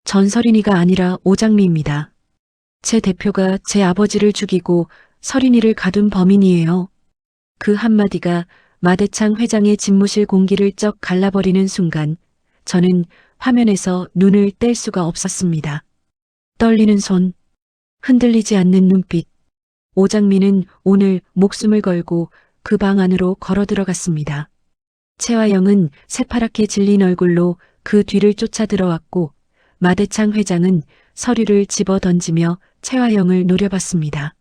전설인이가 아니라 오장미입니다. 제 대표가 제 아버지를 죽이고 설인이를 가둔 범인이에요. 그 한마디가 마대창 회장의 집무실 공기를 쩍 갈라버리는 순간 저는 화면에서 눈을 뗄 수가 없었습니다. 떨리는 손, 흔들리지 않는 눈빛. 오장미는 오늘 목숨을 걸고 그 방 안으로 걸어 들어갔습니다. 최화영은 새파랗게 질린 얼굴로 그 뒤를 쫓아 들어왔고 마대창 회장은 서류를 집어 던지며 최화영을 노려봤습니다.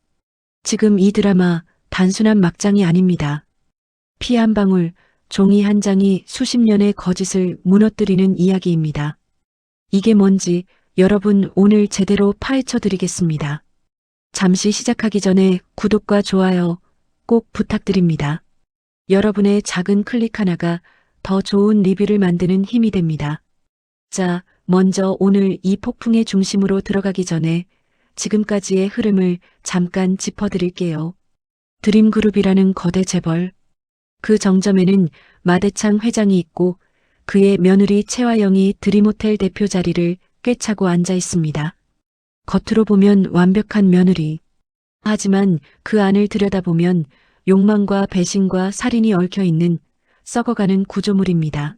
지금 이 드라마 단순한 막장이 아닙니다. 피 한 방울, 종이 한 장이 수십 년의 거짓을 무너뜨리는 이야기입니다. 이게 뭔지 여러분 오늘 제대로 파헤쳐 드리겠습니다. 잠시 시작하기 전에 구독과 좋아요 꼭 부탁드립니다. 여러분의 작은 클릭 하나가 더 좋은 리뷰를 만드는 힘이 됩니다. 자, 먼저 오늘 이 폭풍의 중심으로 들어가기 전에 지금까지의 흐름을 잠깐 짚어드릴게요. 드림그룹이라는 거대 재벌. 그 정점에는 마대창 회장이 있고 그의 며느리 최화영이 드림호텔 대표 자리를 꿰차고 앉아 있습니다. 겉으로 보면 완벽한 며느리. 하지만 그 안을 들여다보면 욕망과 배신과 살인이 얽혀 있는 썩어가는 구조물입니다.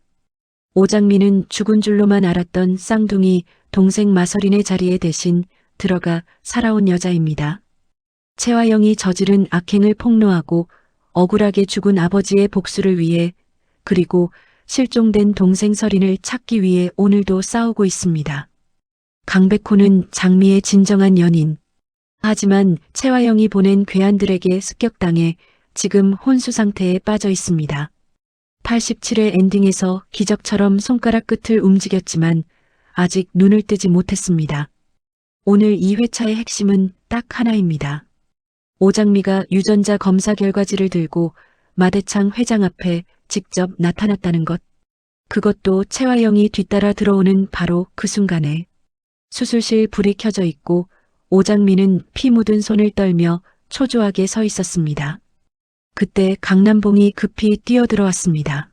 오장미는 죽은 줄로만 알았던 쌍둥이 동생 마설인의 자리에 대신 들어가 살아온 여자입니다. 최화영이 저지른 악행을 폭로하고 억울하게 죽은 아버지의 복수를 위해 그리고 실종된 동생 설인을 찾기 위해 오늘도 싸우고 있습니다. 강백호는 장미의 진정한 연인. 하지만 최화영이 보낸 괴한들에게 습격당해 지금 혼수 상태에 빠져 있습니다. 87회 엔딩에서 기적처럼 손가락 끝을 움직였지만 아직 눈을 뜨지 못했습니다. 오늘 이 회차의 핵심은 딱 하나입니다. 오장미가 유전자 검사 결과지를 들고 마대창 회장 앞에 직접 나타났다는 것. 그것도 최화영이 뒤따라 들어오는 바로 그 순간에 수술실 불이 켜져 있고 오장미는 피 묻은 손을 떨며 초조하게 서 있었습니다. 그때 강남봉이 급히 뛰어들어왔습니다.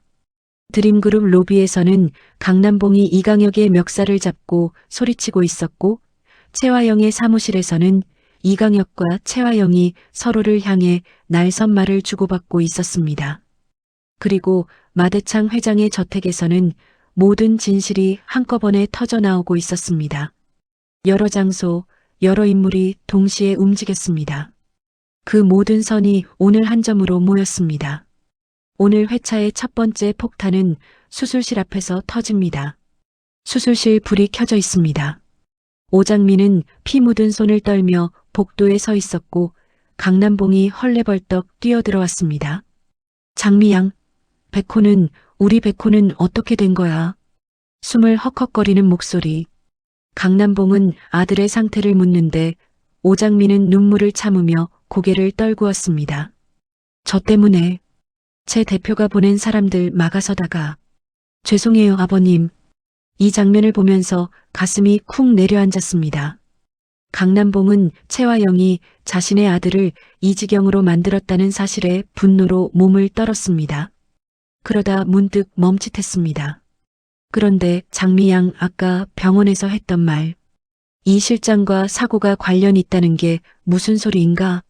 드림그룹 로비에서는 강남봉이 이강혁의 멱살을 잡고 소리치고 있었고 최화영의 사무실에서는 이강혁과 최화영이 서로를 향해 날선말을 주고받고 있었습니다. 그리고 마대창 회장의 저택에서는 모든 진실이 한꺼번에 터져나오고 있었습니다. 여러 장소, 여러 인물이 동시에 움직였습니다. 그 모든 선이 오늘 한 점으로 모였습니다. 오늘 회차의 첫 번째 폭탄은 수술실 앞에서 터집니다. 수술실 불이 켜져 있습니다. 오장미는 피 묻은 손을 떨며 복도에 서 있었고 강남봉이 헐레벌떡 뛰어들어왔습니다. 장미양, 우리 백호는 어떻게 된 거야? 숨을 헉헉거리는 목소리. 강남봉은 아들의 상태를 묻는데 오장미는 눈물을 참으며 고개를 떨구었습니다. 저 때문에 제 대표가 보낸 사람들 막아서다가 죄송해요 아버님. 이 장면을 보면서 가슴이 쿵 내려앉았습니다. 강남봉은 최화영이 자신의 아들을 이 지경으로 만들었다는 사실에 분노로 몸을 떨었습니다. 그러다 문득 멈칫했습니다. 그런데 장미양 아까 병원에서 했던 말, 이 실장과 사고가 관련이 있다는 게 무슨 소리인가?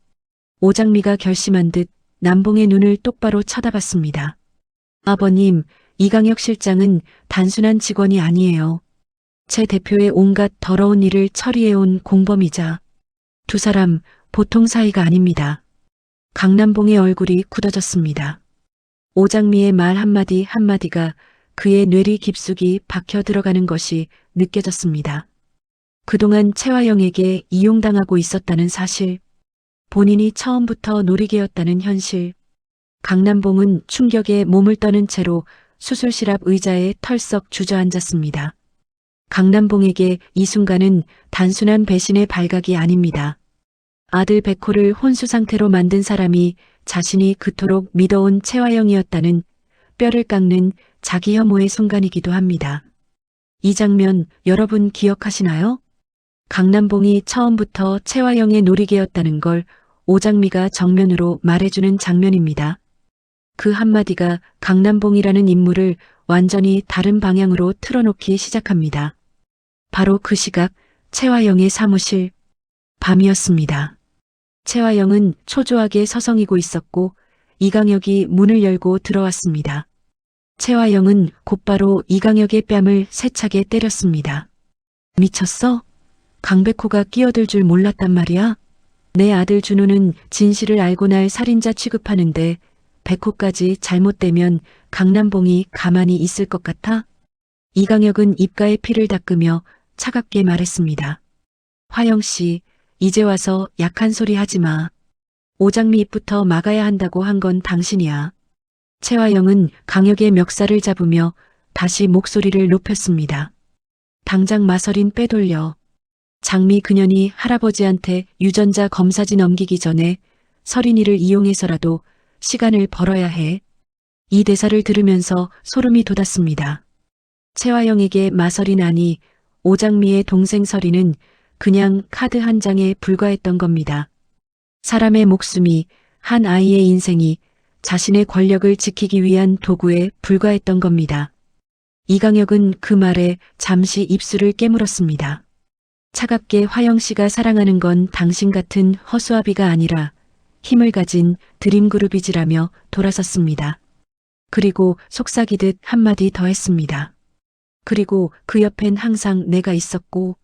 오장미가 결심한 듯 남봉의 눈을 똑바로 쳐다봤습니다. 아버님, 이강혁 실장은 단순한 직원이 아니에요. 제 대표의 온갖 더러운 일을 처리해온 공범이자 두 사람 보통 사이가 아닙니다. 강남봉의 얼굴이 굳어졌습니다. 오장미의 말 한마디 한마디가 그의 뇌리 깊숙이 박혀 들어가는 것이 느껴졌습니다. 그동안 최화영에게 이용당하고 있었다는 사실, 본인이 처음부터 놀이개였다는 현실. 강남봉은 충격에 몸을 떠는 채로 수술실 앞 의자에 털썩 주저앉았습니다. 강남봉에게 이 순간은 단순한 배신의 발각이 아닙니다. 아들 백호를 혼수 상태로 만든 사람이 자신이 그토록 믿어온 최화영이었다는 뼈를 깎는 자기 혐오의 순간이기도 합니다. 이 장면 여러분 기억하시나요? 강남봉이 처음부터 최화영의 놀이개였다는 걸 오장미가 정면으로 말해주는 장면입니다. 그 한마디가 강남봉이라는 인물을 완전히 다른 방향으로 틀어놓기 시작합니다. 바로 그 시각 채화영의 사무실. 밤이었습니다. 채화영은 초조하게 서성이고 있었고 이강혁이 문을 열고 들어왔습니다. 채화영은 곧바로 이강혁의 뺨을 세차게 때렸습니다. 미쳤어? 강백호가 끼어들 줄 몰랐단 말이야? 내 아들 준호는 진실을 알고 날 살인자 취급하는데 백호까지 잘못되면 강남봉이 가만히 있을 것 같아? 이강혁은 입가에 피를 닦으며 차갑게 말했습니다. 화영 씨, 이제 와서 약한 소리 하지 마. 오장미 입부터 막아야 한다고 한 건 당신이야. 채화영은 강혁의 멱살을 잡으며 다시 목소리를 높였습니다. 당장 마서린 빼돌려. 장미 그년이 할아버지한테 유전자 검사지 넘기기 전에 서린이를 이용해서라도 시간을 벌어야 해. 이 대사를 들으면서 소름이 돋았습니다. 채화영에게 마서린 아니 오장미의 동생 서린은 그냥 카드 한 장에 불과했던 겁니다. 사람의 목숨이, 한 아이의 인생이 자신의 권력을 지키기 위한 도구에 불과했던 겁니다. 이강혁은 그 말에 잠시 입술을 깨물었습니다. 차갑게 화영 씨가 사랑하는 건 당신 같은 허수아비가 아니라 힘을 가진 드림그룹이지라며 돌아섰습니다. 그리고 속삭이듯 한마디 더 했습니다. 그리고 그 옆엔 항상 내가 있었고.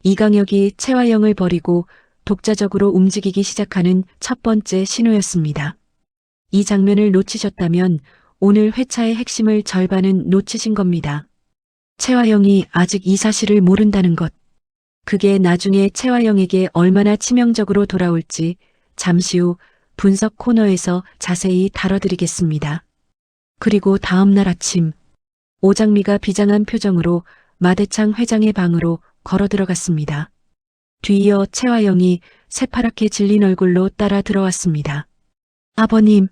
이강혁이 채화영을 버리고 독자적으로 움직이기 시작하는 첫 번째 신호였습니다. 이 장면을 놓치셨다면 오늘 회차의 핵심을 절반은 놓치신 겁니다. 채화영이 아직 이 사실을 모른다는 것. 그게 나중에 채화영에게 얼마나 치명적으로 돌아올지 잠시 후 분석 코너에서 자세히 다뤄드리겠습니다. 그리고 다음 날 아침, 오장미가 비장한 표정으로 마대창 회장의 방으로 걸어 들어갔습니다. 뒤이어 채화영이 새파랗게 질린 얼굴로 따라 들어왔습니다. 아버님,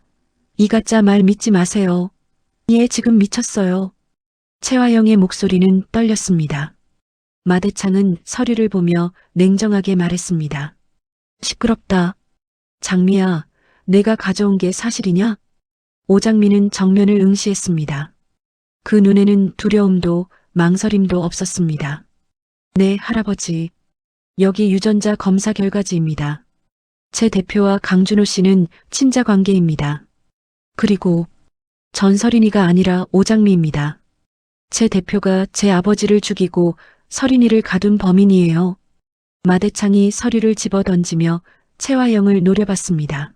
이 가짜 말 믿지 마세요. 얘 지금 미쳤어요. 채화영의 목소리는 떨렸습니다. 마대창은 서류를 보며 냉정하게 말했습니다. 시끄럽다. 장미야, 내가 가져온 게 사실이냐? 오장미는 정면을 응시했습니다. 그 눈에는 두려움도 망설임도 없었습니다. 네, 할아버지. 여기 유전자 검사 결과지입니다. 제 대표와 강준호 씨는 친자 관계입니다. 그리고 전서린이가 아니라 오장미입니다. 제 대표가 제 아버지를 죽이고 서린이를 가둔 범인이에요. 마대창이 서류를 집어 던지며 채화영을 노려봤습니다.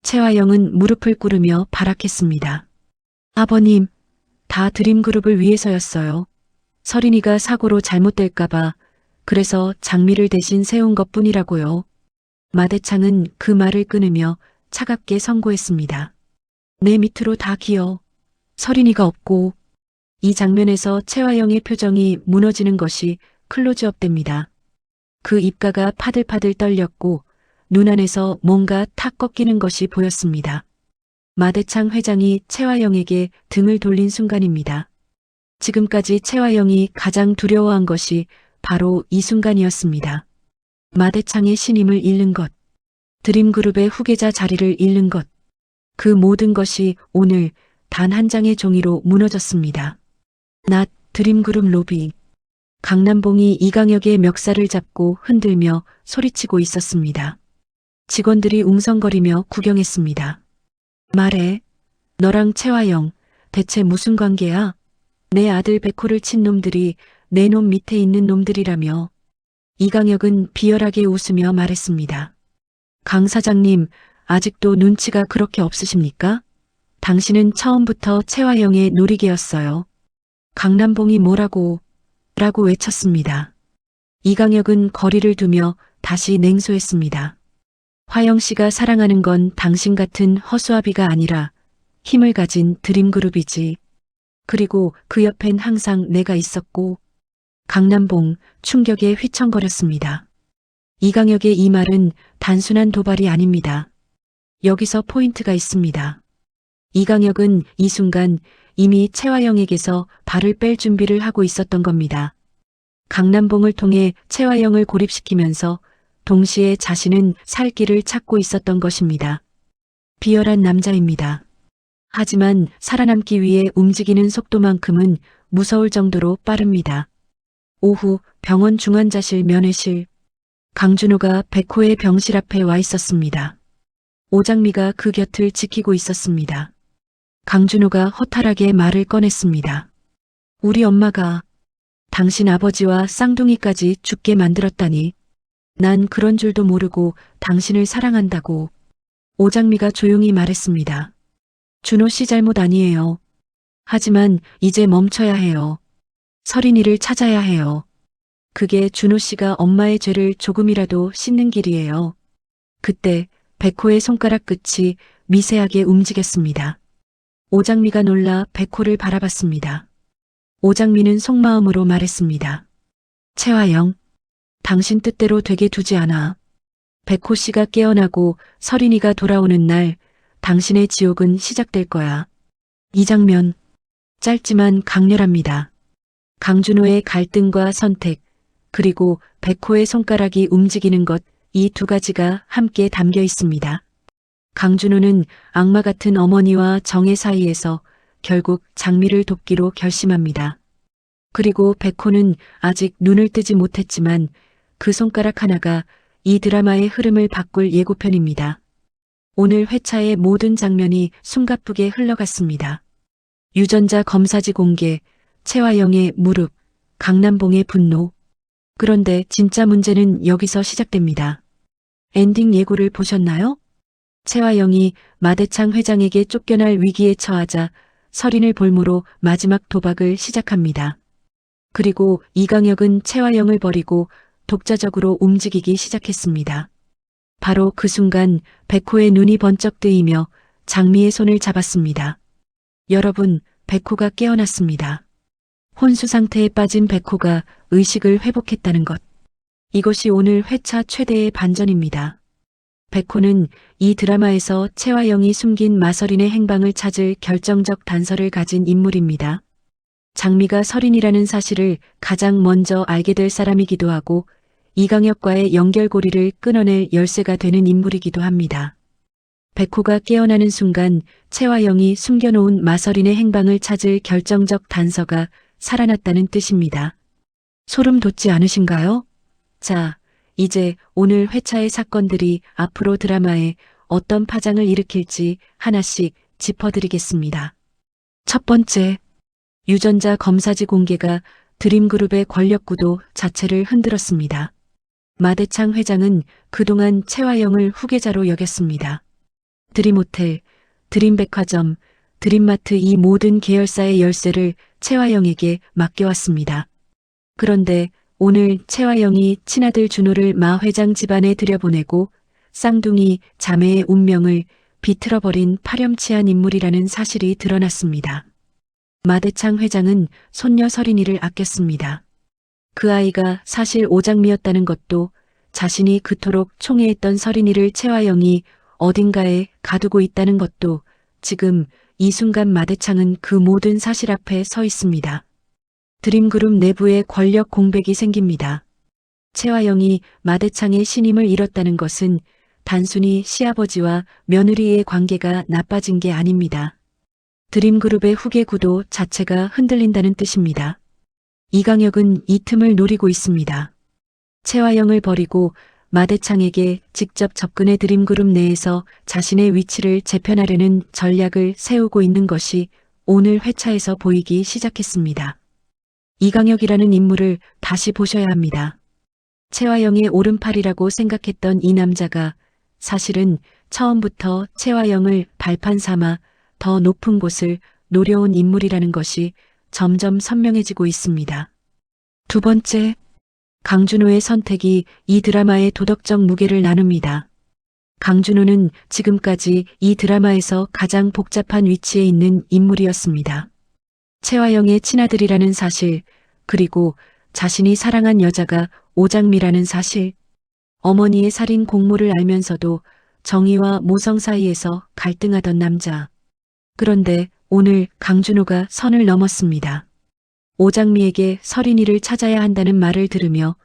채화영은 무릎을 꿇으며 발악했습니다. 아버님, 다 드림그룹을 위해서였어요. 서린이가 사고로 잘못될까봐 그래서 장미를 대신 세운 것뿐이라고요. 마대창은 그 말을 끊으며 차갑게 선고했습니다. 내 밑으로 다 기어. 서린이가 없고. 이 장면에서 채화영의 표정이 무너지는 것이 클로즈업 됩니다. 그 입가가 파들파들 떨렸고 눈 안에서 뭔가 탁 꺾이는 것이 보였습니다. 마대창 회장이 채화영에게 등을 돌린 순간입니다. 지금까지 채화영이 가장 두려워한 것이 바로 이 순간이었습니다. 마대창의 신임을 잃는 것, 드림그룹의 후계자 자리를 잃는 것, 그 모든 것이 오늘 단 한 장의 종이로 무너졌습니다. 낫 드림그룹 로비. 강남봉이 이강혁의 멱살을 잡고 흔들며 소리치고 있었습니다. 직원들이 웅성거리며 구경했습니다. 말해, 너랑 채화영 대체 무슨 관계야? 내 아들 백호를 친 놈들이 내 놈 밑에 있는 놈들이라며. 이강혁은 비열하게 웃으며 말했습니다. 강 사장님, 아직도 눈치가 그렇게 없으십니까? 당신은 처음부터 채화영의 놀이개였어요. 강남봉이 뭐라고, 라고 외쳤습니다. 이강혁은 거리를 두며 다시 냉소했습니다. 화영 씨가 사랑하는 건 당신 같은 허수아비가 아니라 힘을 가진 드림그룹이지. 그리고 그 옆엔 항상 내가 있었고. 강남봉 충격에 휘청거렸습니다. 이강혁의 이 말은 단순한 도발이 아닙니다. 여기서 포인트가 있습니다. 이강혁은 이 순간 이미 채화영에게서 발을 뺄 준비를 하고 있었던 겁니다. 강남봉을 통해 채화영을 고립시키면서 동시에 자신은 살 길을 찾고 있었던 것입니다. 비열한 남자입니다. 하지만 살아남기 위해 움직이는 속도만큼은 무서울 정도로 빠릅니다. 오후 병원 중환자실 면회실. 강준호가 백호의 병실 앞에 와 있었습니다. 오장미가 그 곁을 지키고 있었습니다. 강준호가 허탈하게 말을 꺼냈습니다. 우리 엄마가 당신 아버지와 쌍둥이까지 죽게 만들었다니. 난 그런 줄도 모르고 당신을 사랑한다고. 오장미가 조용히 말했습니다. 준호 씨 잘못 아니에요. 하지만 이제 멈춰야 해요. 서린이를 찾아야 해요. 그게 준호 씨가 엄마의 죄를 조금이라도 씻는 길이에요. 그때 백호의 손가락 끝이 미세하게 움직였습니다. 오장미가 놀라 백호를 바라봤습니다. 오장미는 속마음으로 말했습니다. 채화영, 당신 뜻대로 되게 두지 않아. 백호 씨가 깨어나고 서린이가 돌아오는 날 당신의 지옥은 시작될 거야. 이 장면, 짧지만 강렬합니다. 강준호의 갈등과 선택, 그리고 백호의 손가락이 움직이는 것, 이 두 가지가 함께 담겨 있습니다. 강준호는 악마 같은 어머니와 정의 사이에서 결국 장미를 돕기로 결심합니다. 그리고 백호는 아직 눈을 뜨지 못했지만 그 손가락 하나가 이 드라마의 흐름을 바꿀 예고편입니다. 오늘 회차의 모든 장면이 숨가쁘게 흘러갔습니다. 유전자 검사지 공개, 채화영의 무릎, 강남봉의 분노. 그런데 진짜 문제는 여기서 시작됩니다. 엔딩 예고를 보셨나요? 채화영이 마대창 회장에게 쫓겨날 위기에 처하자 서린을 볼모로 마지막 도박을 시작합니다. 그리고 이강혁은 채화영을 버리고 독자적으로 움직이기 시작했습니다. 바로 그 순간 백호의 눈이 번쩍 뜨이며 장미의 손을 잡았습니다. 여러분, 백호가 깨어났습니다. 혼수 상태에 빠진 백호가 의식을 회복했다는 것. 이것이 오늘 회차 최대의 반전입니다. 백호는 이 드라마에서 채화영이 숨긴 마서린의 행방을 찾을 결정적 단서를 가진 인물입니다. 장미가 서린이라는 사실을 가장 먼저 알게 될 사람이기도 하고 이강혁과의 연결고리를 끊어낼 열쇠가 되는 인물이기도 합니다. 백호가 깨어나는 순간 채화영이 숨겨놓은 마서린의 행방을 찾을 결정적 단서가 살아났다는 뜻입니다. 소름 돋지 않으신가요? 자, 이제 오늘 회차의 사건들이 앞으로 드라마에 어떤 파장을 일으킬지 하나씩 짚어드리겠습니다. 첫 번째, 유전자 검사지 공개가 드림그룹의 권력구도 자체를 흔들었습니다. 마대창 회장은 그동안 채화영을 후계자로 여겼습니다. 드림호텔, 드림백화점, 드림마트 이 모든 계열사의 열쇠를 채화영에게 맡겨왔습니다. 그런데 오늘 채화영이 친아들 준호를 마 회장 집안에 들여보내고 쌍둥이 자매의 운명을 비틀어버린 파렴치한 인물이라는 사실이 드러났습니다. 마대창 회장은 손녀 서린이를 아꼈습니다. 그 아이가 사실 오장미였다는 것도 자신이 그토록 총애했던 서린이를 채화영이 어딘가에 가두고 있다는 것도 지금 이 순간 마대창은 그 모든 사실 앞에 서 있습니다. 드림그룹 내부에 권력 공백이 생깁니다. 채화영이 마대창의 신임을 잃었다는 것은 단순히 시아버지와 며느리의 관계가 나빠진 게 아닙니다. 드림그룹의 후계 구도 자체가 흔들린다는 뜻입니다. 이강혁은 이 틈을 노리고 있습니다. 채화영을 버리고 마대창에게 직접 접근해 드림그룹 내에서 자신의 위치를 재편하려는 전략을 세우고 있는 것이 오늘 회차에서 보이기 시작했습니다. 이강혁이라는 인물을 다시 보셔야 합니다. 채화영의 오른팔이라고 생각했던 이 남자가 사실은 처음부터 채화영을 발판 삼아 더 높은 곳을 노려온 인물이라는 것이 점점 선명해지고 있습니다. 두 번째, 강준호의 선택이 이 드라마의 도덕적 무게를 나눕니다. 강준호는 지금까지 이 드라마에서 가장 복잡한 위치에 있는 인물이었습니다. 채화영의 친아들이라는 사실, 그리고 자신이 사랑한 여자가 오장미라는 사실, 어머니의 살인 공모를 알면서도 정의와 모성 사이에서 갈등하던 남자. 그런데 오늘 강준호가 선을 넘었습니다. 오장미에게 서린이를 찾아야 한다는 말을 들으며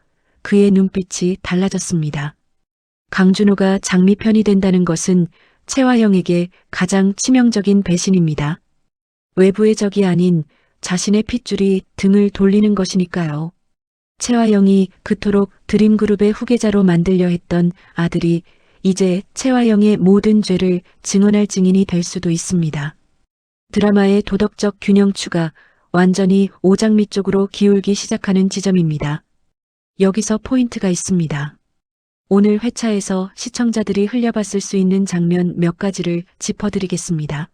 그의 눈빛이 달라졌습니다. 강준호가 장미 편이 된다는 것은 채화영에게 가장 치명적인 배신입니다. 외부의 적이 아닌 자신의 핏줄이 등을 돌리는 것이니까요. 채화영이 그토록 드림그룹의 후계자로 만들려 했던 아들이 이제 채화영의 모든 죄를 증언할 증인이 될 수도 있습니다. 드라마의 도덕적 균형추가 완전히 오장미 쪽으로 기울기 시작하는 지점입니다. 여기서 포인트가 있습니다. 오늘 회차에서 시청자들이 흘려봤을 수 있는 장면 몇 가지를 짚어드리겠습니다.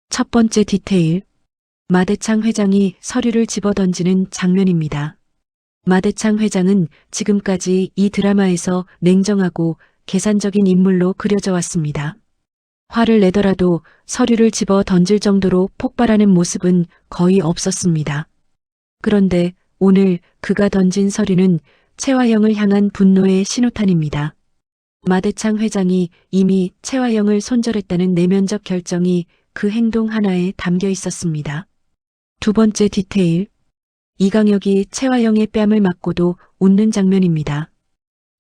첫 번째 디테일, 마대창 회장이 서류를 집어던지는 장면입니다. 마대창 회장은 지금까지 이 드라마에서 냉정하고 계산적인 인물로 그려져 왔습니다. 화를 내더라도 서류를 집어 던질 정도로 폭발하는 모습은 거의 없었습니다. 그런데 오늘 그가 던진 서류는 채화영을 향한 분노의 신호탄입니다. 마대창 회장이 이미 채화영을 손절했다는 내면적 결정이 그 행동 하나에 담겨 있었습니다. 두 번째 디테일, 이강혁이 채화영의 뺨을 맞고도 웃는 장면입니다.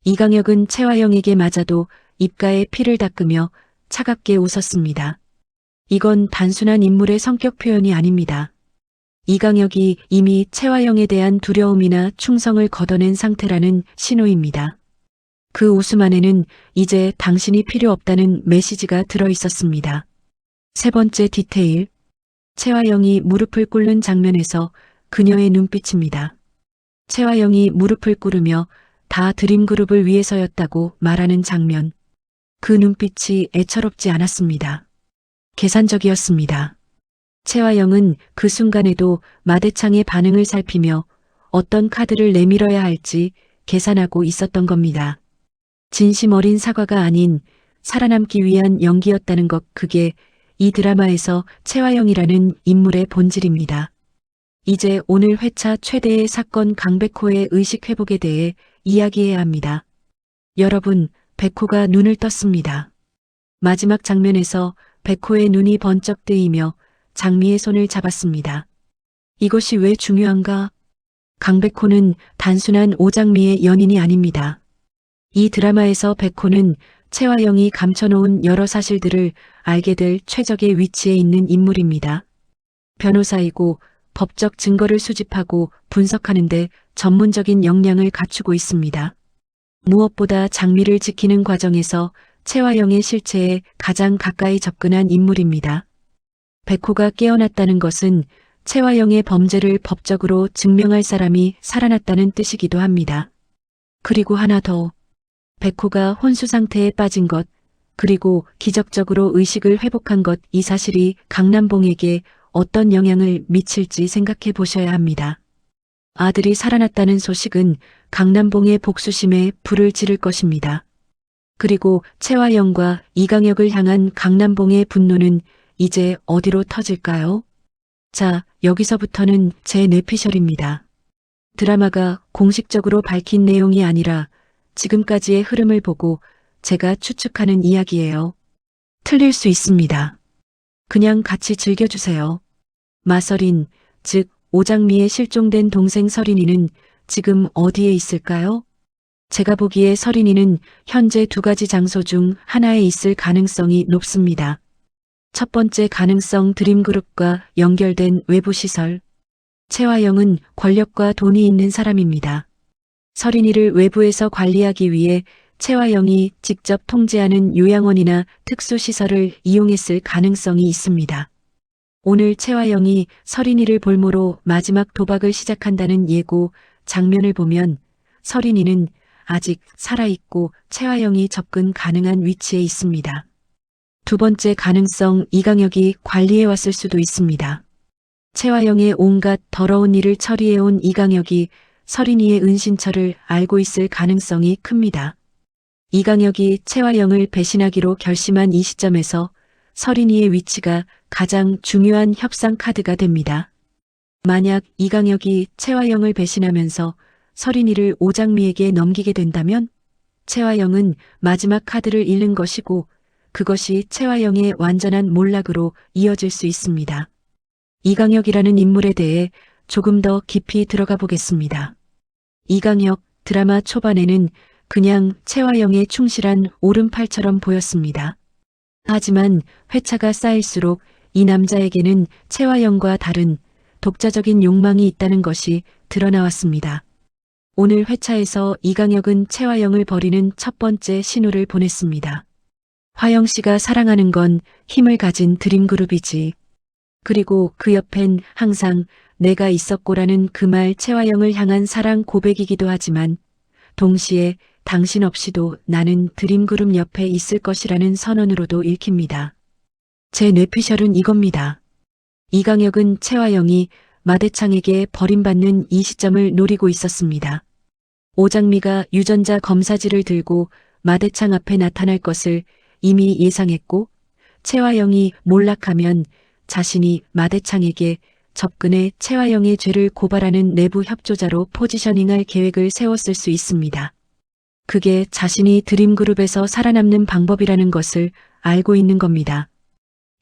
이강혁은 채화영에게 맞아도 입가에 피를 닦으며 차갑게 웃었습니다. 이건 단순한 인물의 성격 표현이 아닙니다. 이강혁이 이미 채화영에 대한 두려움이나 충성을 걷어낸 상태라는 신호입니다. 그 웃음 안에는 이제 당신이 필요 없다는 메시지가 들어 있었습니다. 세 번째 디테일, 채화영이 무릎을 꿇는 장면에서 그녀의 눈빛입니다. 채화영이 무릎을 꿇으며 다 드림그룹을 위해서였다고 말하는 장면. 그 눈빛이 애처롭지 않았습니다. 계산적이었습니다. 채화영은 그 순간에도 마대창의 반응을 살피며 어떤 카드를 내밀어야 할지 계산하고 있었던 겁니다. 진심 어린 사과가 아닌 살아남기 위한 연기였다는 것, 그게 이 드라마에서 채화영이라는 인물의 본질입니다. 이제 오늘 회차 최대의 사건 강백호의 의식 회복에 대해 이야기해야 합니다. 여러분, 백호가 눈을 떴습니다. 마지막 장면에서 백호의 눈이 번쩍 뜨이며 장미의 손을 잡았습니다. 이것이 왜 중요한가? 강백호는 단순한 오장미의 연인이 아닙니다. 이 드라마에서 백호는 채화영이 감춰놓은 여러 사실들을 알게 될 최적의 위치에 있는 인물입니다. 변호사이고 법적 증거를 수집하고 분석하는데 전문적인 역량을 갖추고 있습니다. 무엇보다 장미를 지키는 과정에서 채화영의 실체에 가장 가까이 접근한 인물입니다. 백호가 깨어났다는 것은 채화영의 범죄를 법적으로 증명할 사람이 살아났다는 뜻이기도 합니다. 그리고 하나 더, 백호가 혼수 상태에 빠진 것, 그리고 기적적으로 의식을 회복한 것, 이 사실이 강남봉에게 어떤 영향을 미칠지 생각해 보셔야 합니다. 아들이 살아났다는 소식은 강남봉의 복수심에 불을 지를 것입니다. 그리고 채화영과 이강혁을 향한 강남봉의 분노는 이제 어디로 터질까요? 자, 여기서부터는 제 뇌피셜입니다. 드라마가 공식적으로 밝힌 내용이 아니라 지금까지의 흐름을 보고 제가 추측하는 이야기예요. 틀릴 수 있습니다. 그냥 같이 즐겨주세요. 마서린, 즉 오장미의 실종된 동생 서린이는 지금 어디에 있을까요? 제가 보기에 서린이는 현재 두 가지 장소 중 하나에 있을 가능성이 높습니다. 첫 번째 가능성, 드림그룹과 연결된 외부 시설. 채화영은 권력과 돈이 있는 사람입니다. 서린이를 외부에서 관리하기 위해 채화영이 직접 통제하는 요양원이나 특수시설을 이용했을 가능성이 있습니다. 오늘 채화영이 서린이를 볼모로 마지막 도박을 시작한다는 예고 장면을 보면 서린이는 아직 살아있고 채화영이 접근 가능한 위치에 있습니다. 두 번째 가능성, 이강혁이 관리해왔을 수도 있습니다. 채화영의 온갖 더러운 일을 처리해온 이강혁이 서린이의 은신처를 알고 있을 가능성이 큽니다. 이강혁이 채화영을 배신하기로 결심한 이 시점에서 서린이의 위치가 가장 중요한 협상 카드가 됩니다. 만약 이강혁이 채화영을 배신하면서 서린이를 오장미에게 넘기게 된다면 채화영은 마지막 카드를 잃는 것이고 그것이 채화영의 완전한 몰락으로 이어질 수 있습니다. 이강혁이라는 인물에 대해 조금 더 깊이 들어가 보겠습니다. 이강혁, 드라마 초반에는 그냥 채화영의 충실한 오른팔처럼 보였습니다. 하지만 회차가 쌓일수록 이 남자에게는 채화영과 다른 독자적인 욕망이 있다는 것이 드러나왔습니다. 오늘 회차에서 이강혁은 채화영을 버리는 첫 번째 신호를 보냈습니다. 화영 씨가 사랑하는 건 힘을 가진 드림그룹이지. 그리고 그 옆엔 항상 내가 있었고라는 그 말 채화영을 향한 사랑 고백이기도 하지만 동시에 당신 없이도 나는 드림그룹 옆에 있을 것이라는 선언으로도 읽힙니다. 제 뇌피셜은 이겁니다. 이강혁은 채화영이 마대창에게 버림받는 이 시점을 노리고 있었습니다. 오장미가 유전자 검사지를 들고 마대창 앞에 나타날 것을 이미 예상했고 채화영이 몰락하면 자신이 마대창에게 접근해 채화영의 죄를 고발하는 내부 협조자로 포지셔닝할 계획을 세웠을 수 있습니다. 그게 자신이 드림그룹에서 살아남는 방법이라는 것을 알고 있는 겁니다.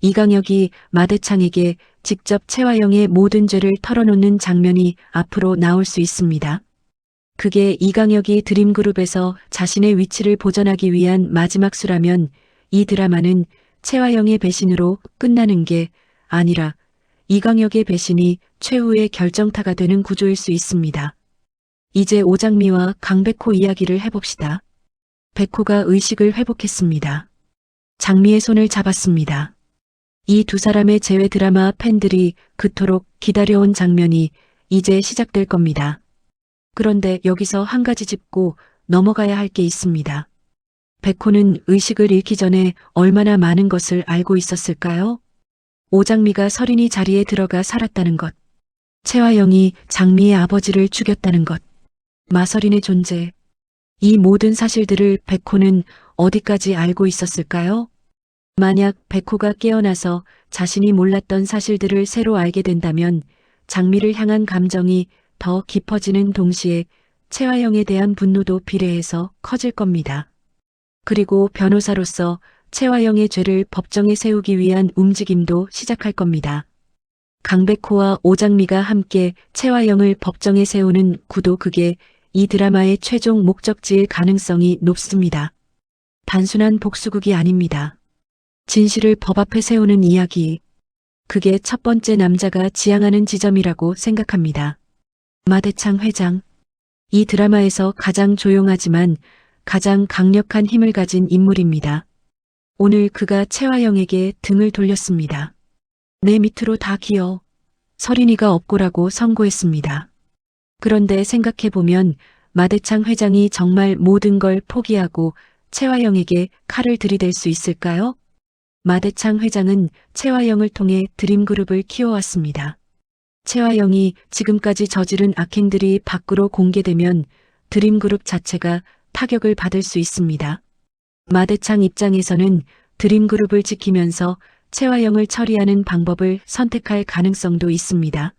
이강혁이 마대창에게 직접 채화영의 모든 죄를 털어놓는 장면이 앞으로 나올 수 있습니다. 그게 이강혁이 드림그룹에서 자신의 위치를 보전하기 위한 마지막 수라면 이 드라마는 채화영의 배신으로 끝나는 게 아니라 이강혁의 배신이 최후의 결정타가 되는 구조일 수 있습니다. 이제 오장미와 강백호 이야기를 해봅시다. 백호가 의식을 회복했습니다. 장미의 손을 잡았습니다. 이 두 사람의 재회 드라마 팬들이 그토록 기다려온 장면이 이제 시작될 겁니다. 그런데 여기서 한 가지 짚고 넘어가야 할 게 있습니다. 백호는 의식을 잃기 전에 얼마나 많은 것을 알고 있었을까요? 오장미가 설인이 자리에 들어가 살았다는 것. 채화영이 장미의 아버지를 죽였다는 것. 마설인의 존재. 이 모든 사실들을 백호는 어디까지 알고 있었을까요? 만약 백호가 깨어나서 자신이 몰랐던 사실들을 새로 알게 된다면 장미를 향한 감정이 더 깊어지는 동시에 채화영에 대한 분노도 비례해서 커질 겁니다. 그리고 변호사로서 채화영의 죄를 법정에 세우기 위한 움직임도 시작할 겁니다. 강백호와 오장미가 함께 채화영을 법정에 세우는 구도 그게 이 드라마의 최종 목적지일 가능성이 높습니다. 단순한 복수극이 아닙니다. 진실을 법 앞에 세우는 이야기. 그게 첫 번째 남자가 지향하는 지점이라고 생각합니다. 마대창 회장. 이 드라마에서 가장 조용하지만 가장 강력한 힘을 가진 인물입니다. 오늘 그가 채화영에게 등을 돌렸습니다. 내 밑으로 다 기어. 설인이가 없고라고 선고했습니다. 그런데 생각해보면 마대창 회장이 정말 모든 걸 포기하고 채화영에게 칼을 들이댈 수 있을까요? 마대창 회장은 채화영을 통해 드림그룹을 키워왔습니다. 채화영이 지금까지 저지른 악행들이 밖으로 공개되면 드림그룹 자체가 타격을 받을 수 있습니다. 마대창 입장에서는 드림그룹을 지키면서 채화영을 처리하는 방법을 선택할 가능성도 있습니다.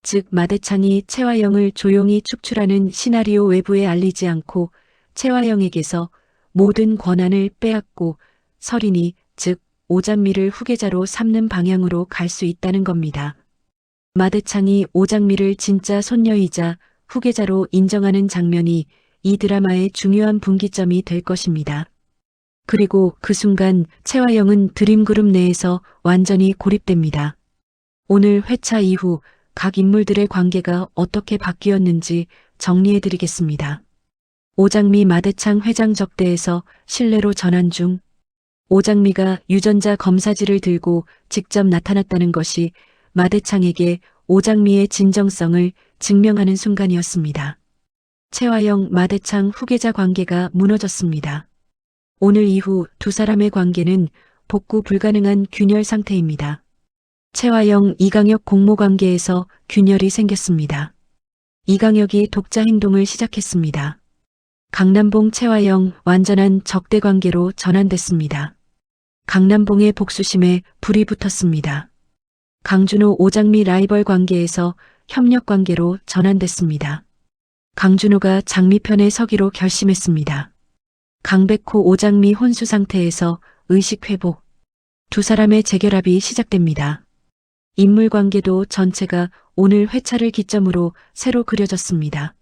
즉 마대창이 채화영을 조용히 축출하는 시나리오 외부에 알리지 않고 채화영에게서 모든 권한을 빼앗고 설인이 즉 오장미를 후계자로 삼는 방향으로 갈 수 있다는 겁니다. 마대창이 오장미를 진짜 손녀이자 후계자로 인정하는 장면이 이 드라마의 중요한 분기점이 될 것입니다. 그리고 그 순간 채화영은 드림그룹 내에서 완전히 고립됩니다. 오늘 회차 이후 각 인물들의 관계가 어떻게 바뀌었는지 정리해드리겠습니다. 오장미 마대창 회장 접대에서 실내로 전환 중. 오장미가 유전자 검사지를 들고 직접 나타났다는 것이 마대창에게 오장미의 진정성을 증명하는 순간이었습니다. 채화영 마대창 후계자 관계가 무너졌습니다. 오늘 이후 두 사람의 관계는 복구 불가능한 균열 상태입니다. 채화영 이강혁 공모 관계에서 균열이 생겼습니다. 이강혁이 독자 행동을 시작했습니다. 강남봉 채화영 완전한 적대 관계로 전환됐습니다. 강남봉의 복수심에 불이 붙었습니다. 강준호 오장미 라이벌 관계에서 협력 관계로 전환됐습니다. 강준호가 장미 편에 서기로 결심했습니다. 강백호 오장미 혼수 상태에서 의식 회복. 두 사람의 재결합이 시작됩니다. 인물 관계도 전체가 오늘 회차를 기점으로 새로 그려졌습니다.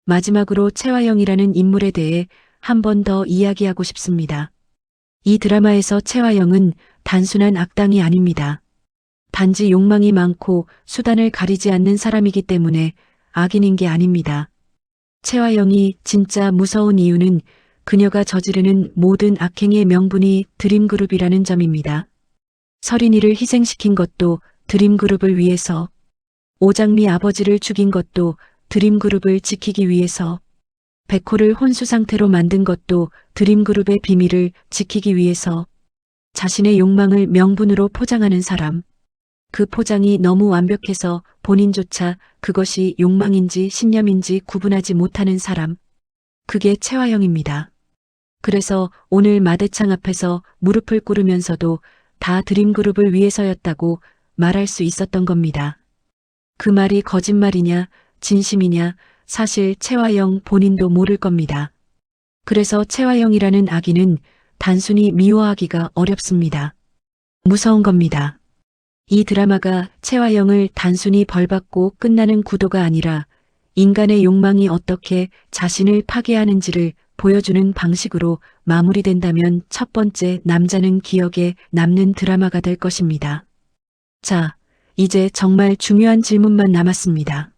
마지막으로 채화영이라는 인물에 대해 한 번 더 이야기하고 싶습니다. 이 드라마에서 채화영은 단순한 악당이 아닙니다. 단지 욕망이 많고 수단을 가리지 않는 사람이기 때문에 악인인 게 아닙니다. 채화영이 진짜 무서운 이유는 그녀가 저지르는 모든 악행의 명분이 드림그룹이라는 점입니다. 서린이를 희생시킨 것도 드림그룹을 위해서, 오장미 아버지를 죽인 것도 드림그룹을 지키기 위해서, 백호를 혼수 상태로 만든 것도 드림그룹의 비밀을 지키기 위해서, 자신의 욕망을 명분으로 포장하는 사람. 그 포장이 너무 완벽해서 본인조차 그것이 욕망인지 신념인지 구분하지 못하는 사람. 그게 채화영입니다. 그래서 오늘 마대창 앞에서 무릎을 꿇으면서도 다 드림그룹을 위해서였다고 말할 수 있었던 겁니다. 그 말이 거짓말이냐, 진심이냐, 사실 채화영 본인도 모를 겁니다. 그래서 채화영이라는 아기는 단순히 미워하기가 어렵습니다. 무서운 겁니다. 이 드라마가 채화영을 단순히 벌받고 끝나는 구도가 아니라 인간의 욕망이 어떻게 자신을 파괴하는지를 보여주는 방식으로 마무리된다면 첫 번째 남자는 기억에 남는 드라마가 될 것입니다. 자, 이제 정말 중요한 질문만 남았습니다.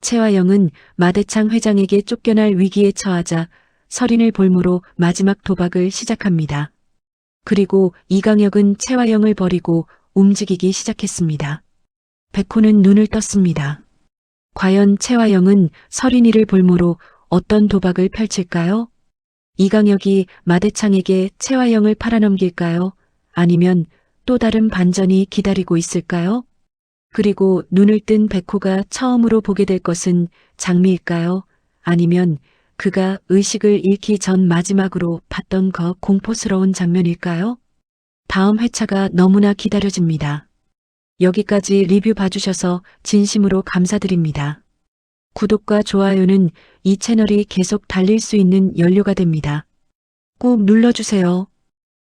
채화영은 마대창 회장에게 쫓겨날 위기에 처하자 서린을 볼모로 마지막 도박을 시작합니다. 그리고 이강혁은 채화영을 버리고 움직이기 시작했습니다. 백호는 눈을 떴습니다. 과연 채화영은 서린이를 볼모로 어떤 도박을 펼칠까요? 이강혁이 마대창에게 채화영을 팔아넘길까요? 아니면 또 다른 반전이 기다리고 있을까요? 그리고 눈을 뜬 백호가 처음으로 보게 될 것은 장미일까요? 아니면 그가 의식을 잃기 전 마지막으로 봤던 그 공포스러운 장면일까요? 다음 회차가 너무나 기다려집니다. 여기까지 리뷰 봐주셔서 진심으로 감사드립니다. 구독과 좋아요는 이 채널이 계속 달릴 수 있는 연료가 됩니다. 꼭 눌러주세요.